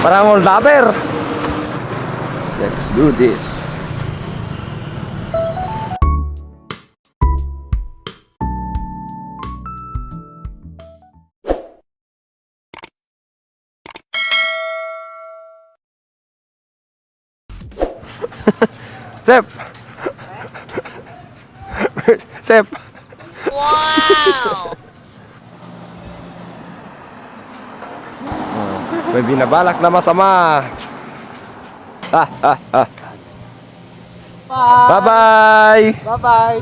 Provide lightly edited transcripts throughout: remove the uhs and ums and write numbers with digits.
Parang hold upper. Let's do this. Sep. Sep. Wow! May binabalak na masama. Bye-bye. Bye-bye.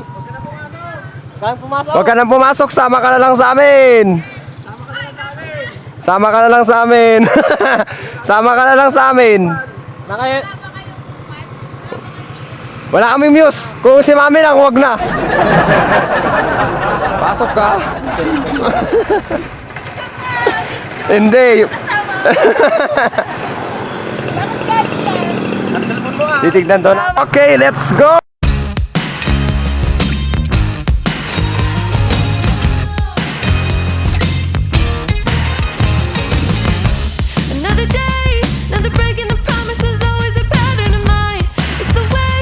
Kaya pumasok. Huwag ka nang pumasok, sama ka na lang sa amin. Sama ka na lang sa amin. Sama ka na lang sa amin. Wala kaming muse. Kung si mami lang, huwag na. Pasok ka. Hindi. Titignan doon. Okay, let's go. Another day, another break in the promise was always a pattern of mine. It's the way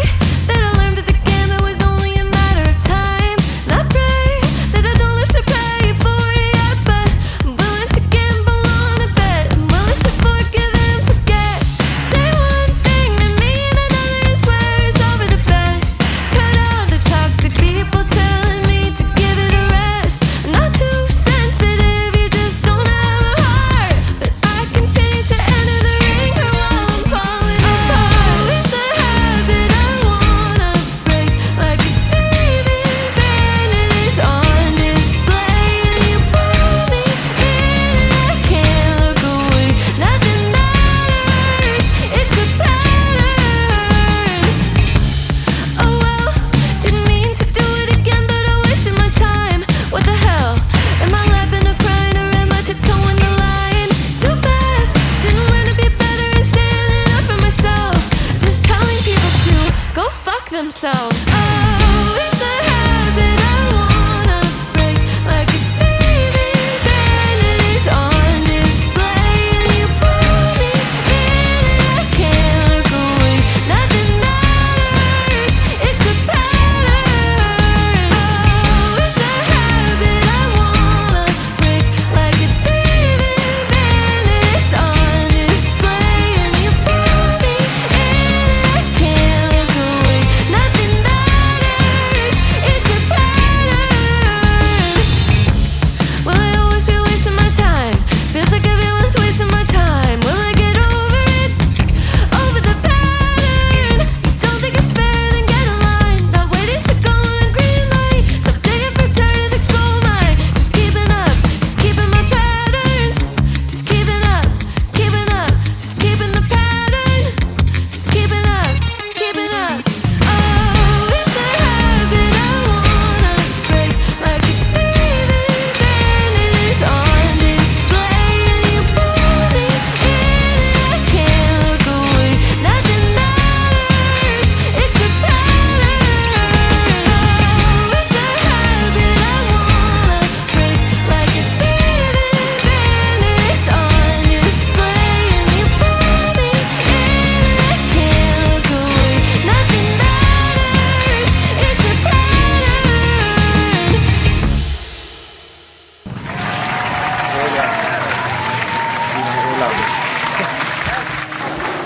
that I learned that the game it was only a matter of time. And I pray that I don't have to pay for it yet, but I'm willing to gamble on a bet. I'm willing to forgive and forget. Say one thing to me and another and swear it's over the best. Cut out the toxic people telling me to give it a rest. I'm not too sensitive, you just don't have a heart. But I continue to enter the ringer while I'm falling apart. It's a habit I wanna break, like a thieving brand, and it's on display. And you pull me in and I can't look away. Nothing matters, it's a pattern. Oh well, didn't mean to do it again, but I wasted my time. What the hell? Am I laughing or crying, or am I tiptoeing the line? So bad, didn't learn to be better and standing up for myself. Just telling people to go fuck themselves. Oh, it's a habit I wanna break, like a thieving brand, and it's on display. And you pull me in and I can't look away. Nothing matters, it's a pattern. Oh, it's a habit I wanna break, like a thieving brand, and it's on display. And you pull me in and I can't look away. Nothing matters, it's a pattern. Will I always be wasting my time? Feels like everyone's wasting my time. Will I get over it? Over the pattern. Don't think it's fair, then get in line. Not waiting to go on a green light. Stop digging for dirt in the coal mine. Just keeping up, just keeping my patterns. Just keeping up, just keeping the pattern. Just keeping up, keeping up. Oh, it's a habit I wanna break, like a thieving brand, and it's on display. And you pull me in and I can't look away. Nothing matters, it's a pattern. Oh, it's a habit I wanna break, like a thieving brand, and it's on display. And you pull me in and I can't look away. Nothing matters, it's a pattern.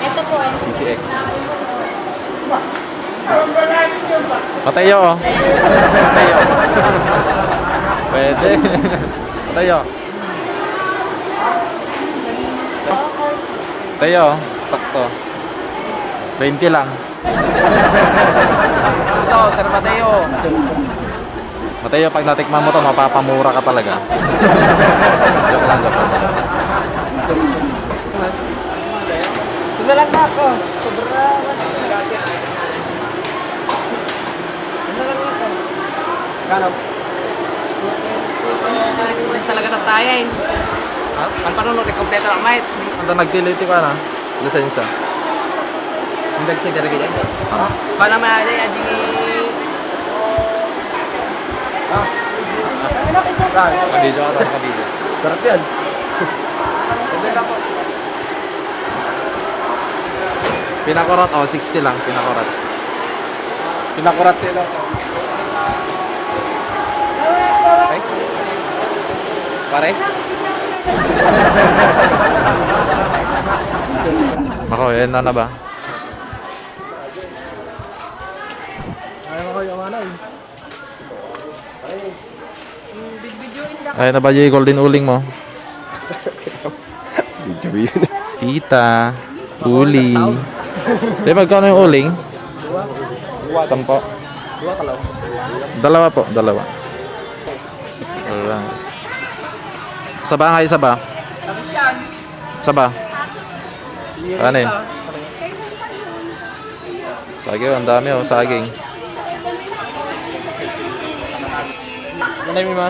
Ito po. CCX. Patayo. Patayo. Pwede. Patayo. Patayo. Sakto. 20 lang. Ito, Sir Mateo. Mateo, pag natikman mo to, mapapamura ka talaga. Joke lang, joke lang. Ito lang na ako. Sobrang. Ito lang na ako. Kano? Mas talaga sa tayain. Ang panunod, kompleto ang might. Ando nagtiliti ka na? Lisensya. Hindi kasi talaga yan. Paano maaari, ading Kabidyo ka tayo, kabidyo. sarap yan. Sabi lang po. Pinakurat, 60 lang, pinakurat. Pinakurat nila. Okay. Pare? Ako, yan na ba? Ay na ba yung golden uling mo? Pita, uli. Di magkano yung uling? 10. Dalawa po, dalawa. Alright. Saba nga, isa ba? Saba. Ano yun? Saging, ang dami oh, saging.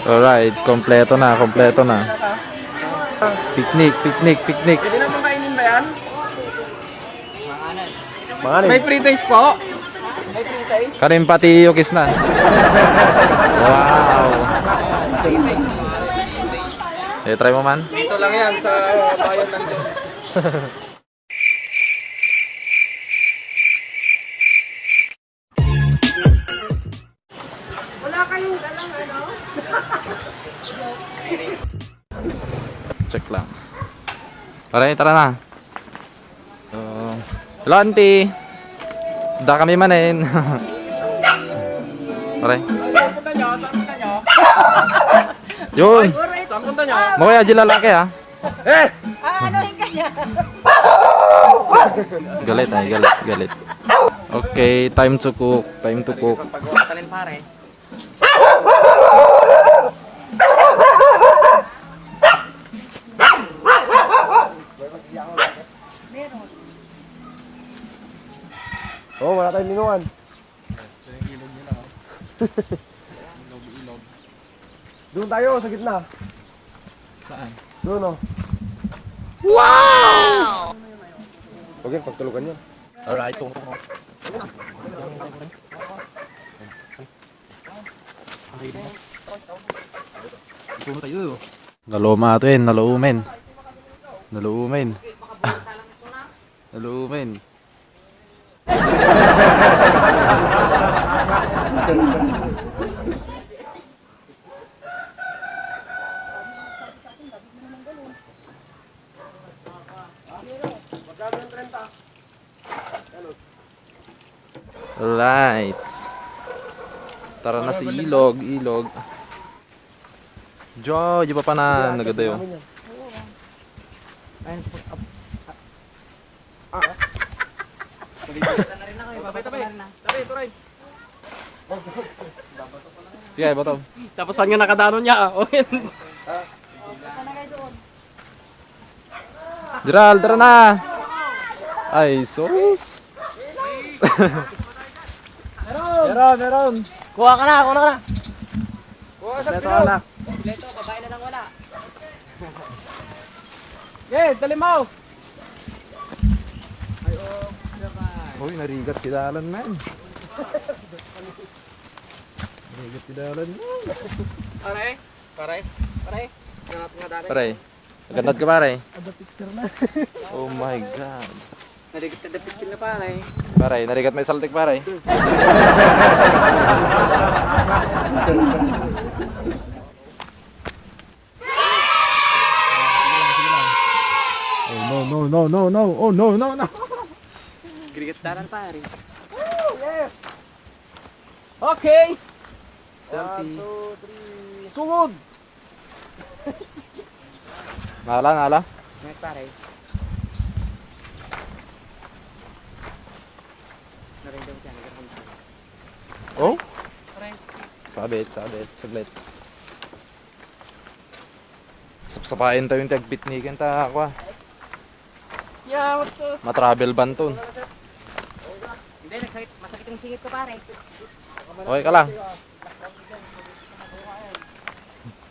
Alright, kompleto na, kompleto na. Picnic, picnic, picnic. Pwede na pong kainin ba yan? May free taste po. May free taste. Kanin pati yukis na. Wow. Free taste. Try mo man. Dito lang yan sa bayan ng Diyos. Wala kayong dalang ano? Check lang. Alright, tara na. Hello, auntie. Da kami manin. Alright. Saan punta nyo? Saan punta nyo? Yun. Saan punta nyo? Mukha yung lalaki ha. Anuhin ka niya. Galit ay, galit, galit. Okay, time to cook. Time to cook. Pagkatalin pare. Oh, wala tayong linungan. Doon tayo, sa gitna. Saan? Doon, oh. Wow! Okay, pagtulugan yun. Alright, tungo mo. Tungo tayo. Naluma ito naluumin. Naluumin. Naluumin. Right. Tara na si ilog, ilog. Jo, di pa na nagadayo. Sige, bottom. Tapos saan yung nakadano niya? Gerald, tara na. Ay, sus. Meron. Kuha ka na, kuha ka na. Kuha sa pilog. Kompleto, babae na lang wala. Okay, dali mo. Uy, narigat kidalan man. Narigat kidalan man. Pare, pare, pare. Ganap nga dali. Pare. Magandad ka pare. Oh my god. Narigat na dapiskil na pare. Pare, narigat may saltik pare. Oh, no. Oh, no. Grigat daran pare. Yes. Okay. Selfie. 1, 2, 3. Sugod. Nala. Next pare. Narigat yan, Oh? pare. Sabit. Saglit. Sapsapain tayo yung tagpitnikin ta ako. Yeah, what the? Matravel ban to. Hindi, masakit yung singit ko pare. Okay ka lang.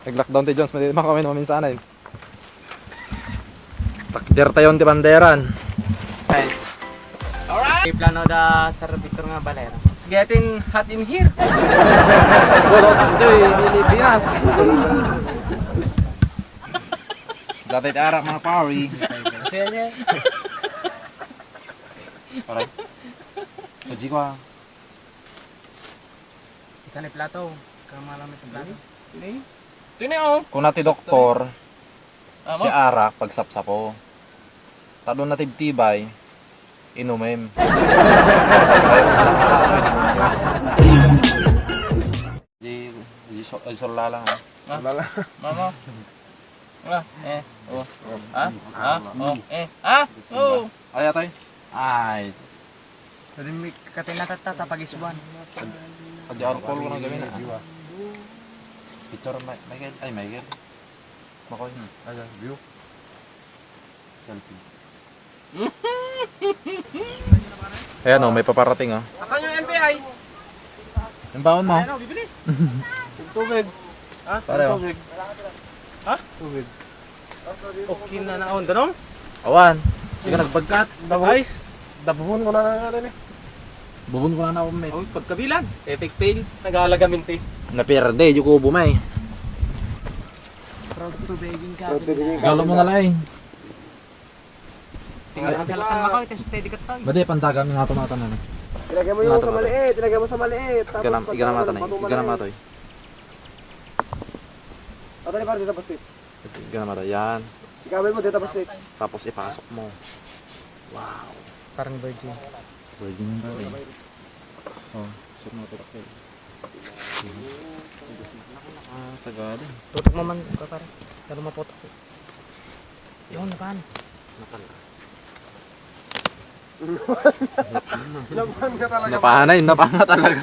Nag-lockdown ti Jones, hindi naman kami maminsanan. Takder tayo ti banderan. Alright. Plano da Sarap Victor nga balera. It's getting hot in here. Bulot to'y Pilipinas. Dati arak mga pari. Aray. Haji ko ah. Ito na plato. Kamalamit ang plato. Kung nati doktor, ti arak pagsapsapo. Tado na tibtibay, inumem. Di solala lang ah. Lala. Mama. Oh. Ay atay. Ay. Jadi may katinatata pag-isuan. Kadi alcohol ko nang gawin ah. Picture Michael. Ay Michael. Makoy. Ayan, view. Selfie. Ayan o, may paparating oh. Asan yung MPI? Yung baon mo. Bibili. Tubig. Ha? Pare oh. Tubig. Ha? Tubig. Okay na naon danong? Awan. Hindi ka nagbagkat. Guys, dabuhon ko na rin eh. Bubun ko na ako mate. Oh, pagkabilan. Epic fail. Nag-aalaga minti. Naperde, yung kubo may. Proud to begging ka. Galo mo na lang. Tingnan ang salakan makaw, ito steady ka tayo. Bade, pantaga nga tumatan na. Ilagay mo yung sa maliit, ilagay mo sa maliit. Iga na mata na. Iga na mata. Ato ni para dito pasit. Iga na mata. Yan. Ikamay mo dito pasit. Tapos ipasok mo. Wow. Parang virgin. Virgin yung bagay. Oh, sur mo ito kayo. Sagada. Tutok mo man ka pare. Pero mapotok. Yun, napan. Laban ka talaga. Napahanay, napana talaga.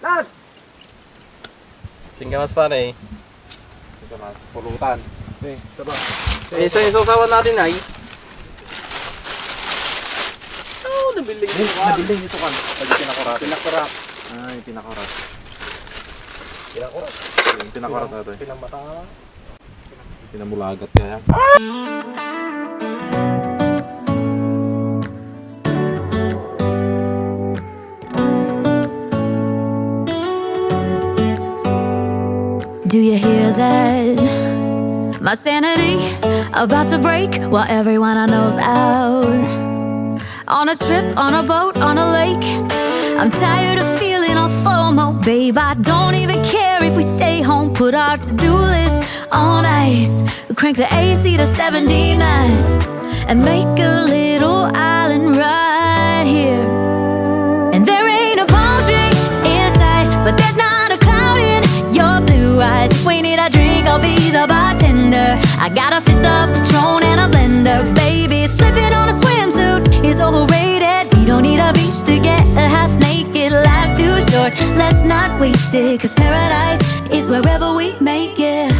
Lad! Singga mas pa eh. Ito mas pulutan. Isa-isaw natin ay. Oh, nabiling. Nabiling yung sukan. Pag pinakurat. Pinakurap. Ay, pinakurat. Pinakurat. Yung pinakurat na ito eh. Pinamata. Pinamulagat kaya. Do you hear that? My sanity about to break while everyone I know's out. On a trip, on a boat, on a lake. I'm tired of feeling all FOMO, babe. I don't even care if we stay home. Put our to-do list on ice. We crank the AC to 79 and make a little island right here. And there ain't a palm tree in sight, but there's not a cloud in your blue eyes. If we need a drink, I'll be the bartender. I got a fifth of Patron and a blender. Baby, slipping on a swimsuit is overrated. We don't need a beach to get half naked. Life's too short, let's not waste it. Cause paradise is wherever we make it.